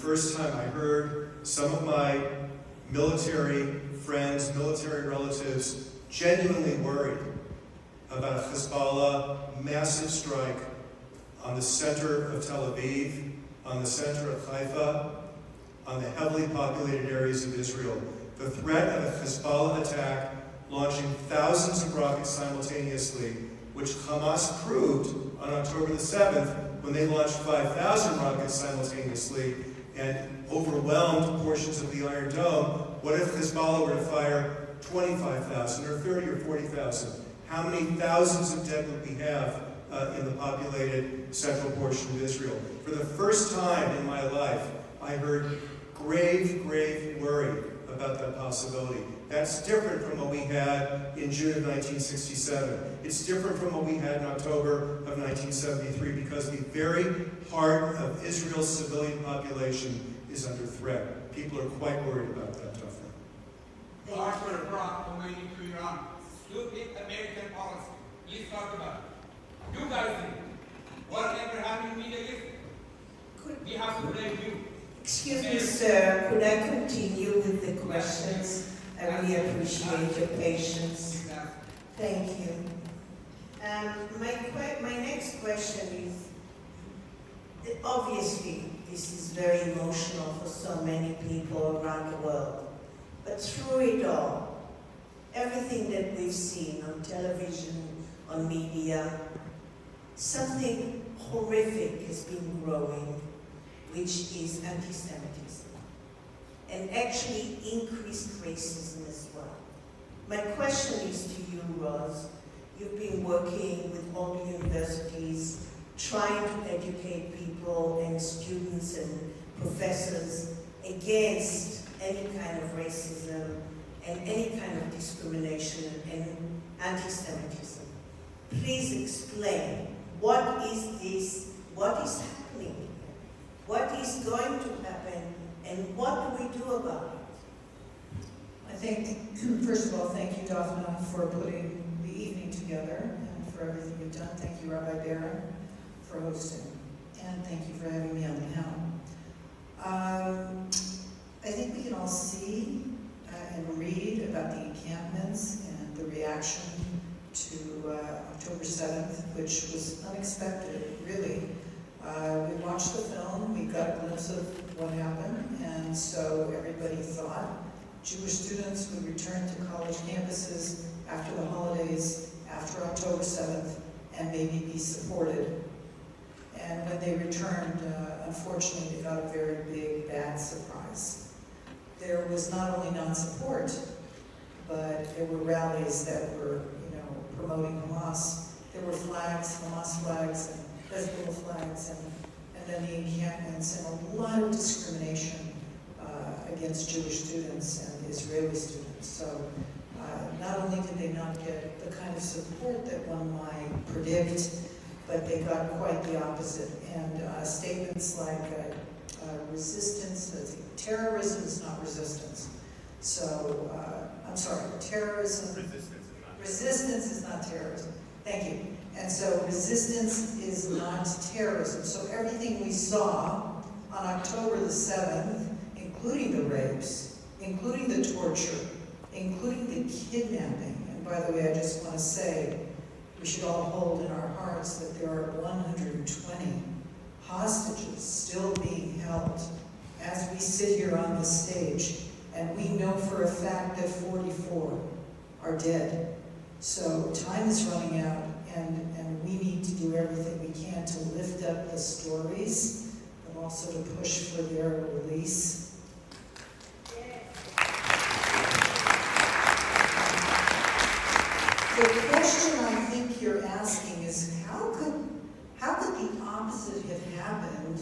first time I heard some of my military friends, military relatives, genuinely worried about a Hezbollah massive strike on the center of Tel Aviv, on the center of Haifa, on the heavily populated areas of Israel. The threat of a Hezbollah attack launching thousands of rockets simultaneously, which Hamas proved on October the 7th when they launched 5,000 rockets simultaneously and overwhelmed portions of the Iron Dome. What if Hezbollah were to fire 25,000 or 30 or 40,000? How many thousands of dead would we have in the populated central portion of Israel? For the first time in my life, I heard grave, grave worry about that possibility. That's different from what we had in June of 1967. It's different from what we had in October of 1973 because the very heart of Israel's civilian population is under threat. People are quite worried about that, Daphne. Basch-Harod brought Khomeini to Iran. Stupid American policy. Please talk about it. You guys think whatever happened in the Middle East, we have to blame you. Excuse me, sir. Could I continue with the questions? I really appreciate your patience. Thank you. My next question is, obviously, this is very emotional for so many people around the world. But through it all, everything that we've seen on television, on media, something horrific has been growing, which is anti-Semitism, and actually increased racism as well. My question is to you, Roz. You've been working with all the universities, trying to educate people and students and professors against any kind of racism and any kind of discrimination and anti-Semitism. Please explain, what is this, what is happening here? What is going to happen, and what do we do about it? I think, first of all, thank you, Daphne, for putting the evening together and for everything you've done. Thank you, Rabbi Baron, for hosting. And thank you for having me on the Helm. I think we can all see and read about the encampments and the reaction to October 7th, which was unexpected, really. We watched the film, we got a glimpse of what happened, and so everybody thought Jewish students would return to college campuses after the holidays, after October 7th, and maybe be supported. And when they returned, unfortunately, they got a very big, bad surprise. There was not only non-support, but there were rallies that were, promoting Hamas. There were flags, Hamas flags, and Hezbollah flags, and then the encampments, and a lot of discrimination against Jewish students and Israeli students. So not only did they not get the kind of support that one might predict, but they got quite the opposite. And statements like resistance, terrorism is not resistance. So, I'm sorry, terrorism, resistance is not terrorism. Thank you. And so resistance is not terrorism. So everything we saw on October the 7th, including the rapes, including the torture, including the kidnapping, and by the way, I just want to say, we should all hold in our hearts that there are 120 hostages still being held as we sit here on this stage, and we know for a fact that 44 are dead. So time is running out, and we need to do everything we can to lift up the stories, but also to push for their release. The question I think you're asking is, how could the opposite have happened?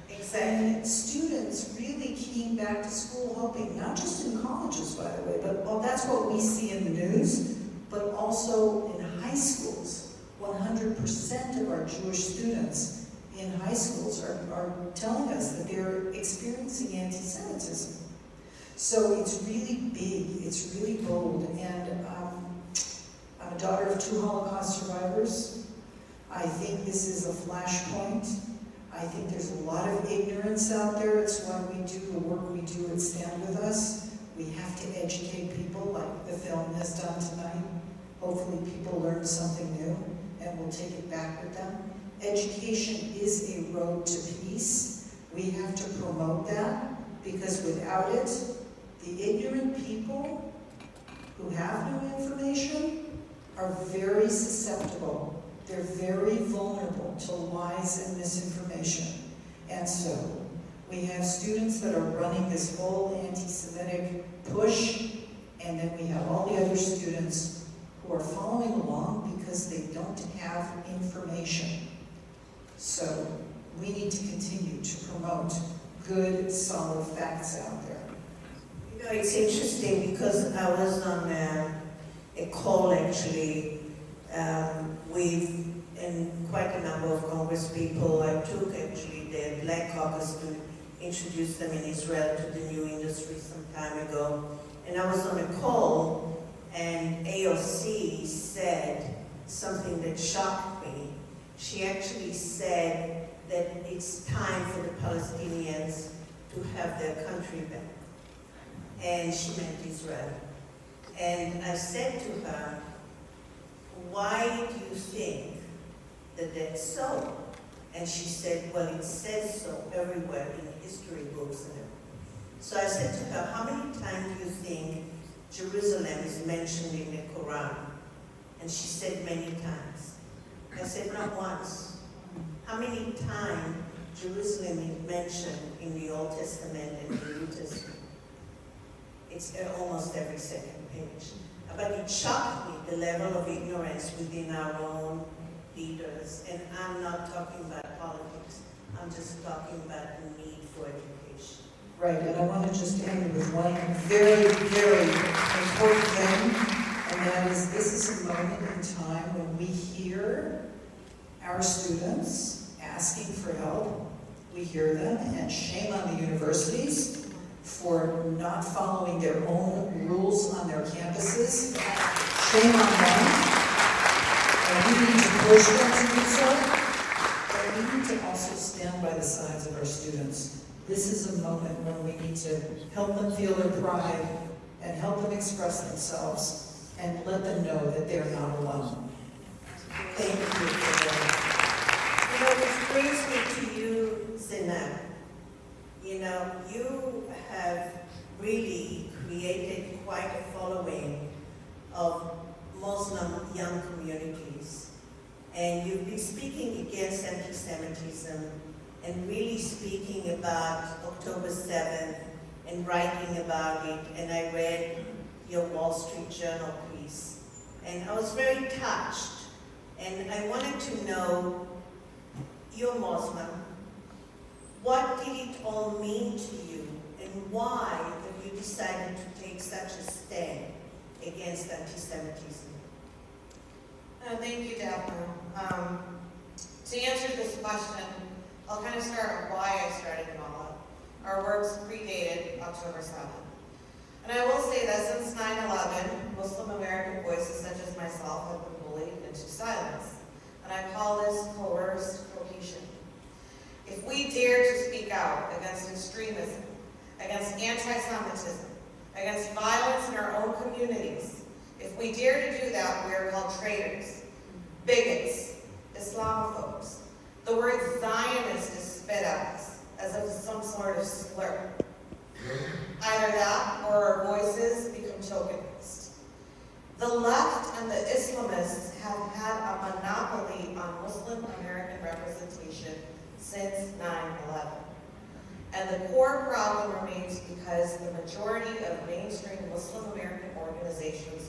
Exactly. Students really came back to school hoping, not just in colleges, by the way, but that's what we see in the news, but also in high schools. 100% of our Jewish students in high schools are telling us that they're experiencing anti-Semitism. So it's really big, it's really bold, and I'm a daughter of 2 Holocaust survivors. I think this is a flashpoint. I think there's a lot of ignorance out there. It's why we do the work we do at Stand With Us. We have to educate people like the film has done tonight. Hopefully people learn something new and will take it back with them. Education is a road to peace. We have to promote that because without it, the ignorant people who have no information are very susceptible. They're very vulnerable to lies and misinformation. And so we have students that are running this whole anti-Semitic push, and then we have all the other students who are following along because they don't have information. So we need to continue to promote good, solid facts out there. You know, it's interesting because I was on a call actually with quite a number of Congress people. I took actually the Black Caucus to introduce them in Israel to the new industry some time ago. And I was on a call and AOC said something that shocked me. She actually said that it's time for the Palestinians to have their country back. And she meant Israel. And I said to her, why do you think that that's so? And she said, well, it says so everywhere in history books and everything. So I said to her, how many times do you think Jerusalem is mentioned in the Quran? And she said many times. I said, not once. How many times Jerusalem is mentioned in the Old Testament and the New Testament? It's almost every second page. But it shocked me, the level of ignorance within our own leaders. And I'm not talking about politics. I'm just talking about the need for education. Right, and I want to just end with one very, very important thing, and that is this is a moment in time when we hear our students asking for help. We hear them, and shame on the universities for not following their own rules on their campuses. Shame on them. And we need to push them to do so, but we need to also stand by the sides of our students. This is a moment when we need to help them feel their pride and help them express themselves and let them know that they're not alone. Thank you for that. You know, which brings me to you, Zinab. You know, you have really created quite a following of Muslim young communities. And you've been speaking against anti-Semitism and really speaking about October 7th and writing about it. And I read your Wall Street Journal piece. And I was very touched. And I wanted to know, you're Muslim, what did it all mean to you? And why have you decided to take such a stand against anti-Semitism? Thank you, Daphne. To answer this question, I'll kind of start with why I started Mala. Our works predated October 7th. And I will say that since 9/11, Muslim American voices such as myself have been bullied into silence. And I call this coerced cohesion. If we dare to speak out against extremism, against anti-Semitism, against violence in our own communities, if we dare to do that, we are called traitors, bigots, Islamophobes. The word Zionist is spit at us as if it's some sort of slur. Either that or our voices become tokenized. The left and the Islamists have had a monopoly on Muslim American representation since 9/11. And the core problem remains because the majority of mainstream Muslim American organizations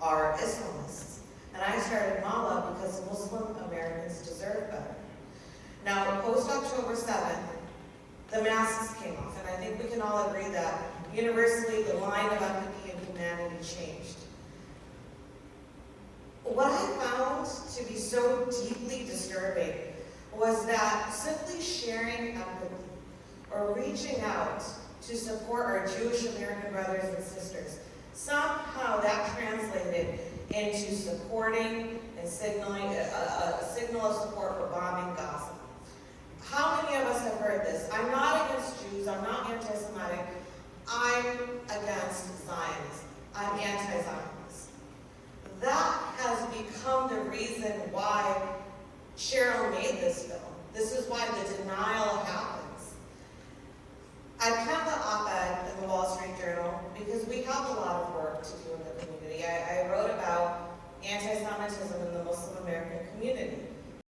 are Islamists. And I started Mala because Muslim Americans deserve better. Now, post-October 7th, the masks came off, and I think we can all agree that universally the line of empathy and humanity changed. What I found to be so deeply disturbing was that simply sharing empathy or reaching out to support our Jewish American brothers and sisters, somehow that translated into supporting and signaling a signal of support for bombing Gaza. How many of us have heard this? I'm not against Jews, I'm not anti-Semitic, I'm against Zionism, I'm anti-Zionist. That has become the reason why Cheryl made this film. This is why the denial happens. I penned the op-ed in the Wall Street Journal because we have a lot of work to do in the community. I wrote about anti-Semitism in the Muslim American community.